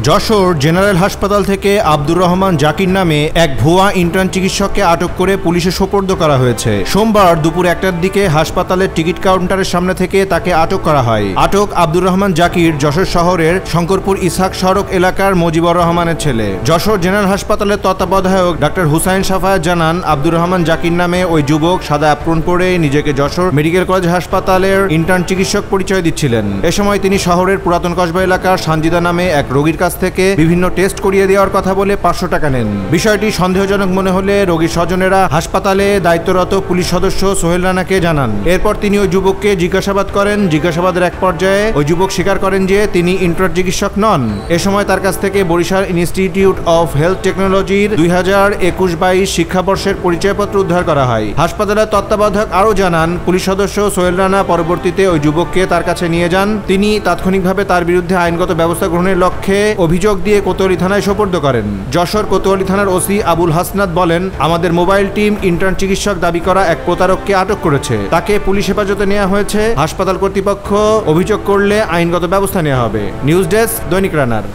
Jessore general হাসপাতাল থেকে আব্দুর রহমান জাকির নামে এক ভুয়া ইন্টার্ন চিকিৎসককে আটক করে পুলিশে সোপর্দ করা হয়েছে। সোমবার দুপুর 1টার দিকে হাসপাতালের টিকিট কাউন্টারের সামনে থেকে তাকে আটক করা হয়। আটক আব্দুর রহমান জাকির যশোর শহরের শঙ্করপুর ইসহাক সড়ক এলাকার মুজিবুর রহমানের ছেলে। যশোর জেনারেল হাসপাতালের তত্ত্বাবধায়ক ডাক্তার হুসাইন সাফায়াত জানান, আব্দুর রহমান জাকির নামে ওই যুবক সাদা অ্যাপ্রন পরে নিজেকে যশোর মেডিকেল কলেজ হাসপাতালের ইন্টার্ন চিকিৎসক পরিচয় দিচ্ছিলেন। এ সময় তিনি শহরের পুরাতন কসবা এলাকার সানজিদা নামে এক রোগীর কাছ থেকে বিভিন্ন টেস্ট করিয়ে দেওয়ার কথা বলে 500 টাকা নেন। বিষয়টি সন্দেহজনক মনে হলে রোগীর স্বজনেরা হাসপাতালে দায়িত্বরত পুলিশ সদস্য সোহেল রানাকে জানান। এরপর তিনি ওই যুবককে জিজ্ঞাসাবাদ করেন। জিজ্ঞাসাবাদের এক পর্যায়ে ওই যুবক স্বীকার করেন যে তিনি ইন্টার্ন চিকিৎসক নন। এ সময় তার কাছ থেকে বরিশাল ইনস্টিটিউট অফ হেলথ টেকনোলজির 2021-22 শিক্ষাবর্ষের পরিচয়পত্র উদ্ধার করা হয়। হাসপাতালের তত্ত্বাবধায়ক আরও জানান, পুলিশ সদস্য সোহেল রানা পরবর্তীতে ওই যুবককে তার কাছে নিয়ে যান। তিনি তাৎক্ষণিকভাবে তার বিরুদ্ধে আইনগত ব্যবস্থা গ্রহণের লক্ষ্যে অভিযোগ দিয়ে কোতোয়ালি থানায় সোপর্দ করেন। যশোর কোতোয়ালি থানার ওসি আবুল হাসনাত বলেন, আমাদের মোবাইল টিম ইন্টার্ন চিকিৎসক দাবি করা এক প্রতারককে আটক করেছে। তাকে পুলিশ হেফাজতে নেওয়া হয়েছে। হাসপাতাল কর্তৃপক্ষ অভিযোগ করলে আইনগত ব্যবস্থা নেওয়া হবে। নিউজ ডেস্ক, দৈনিক রানার।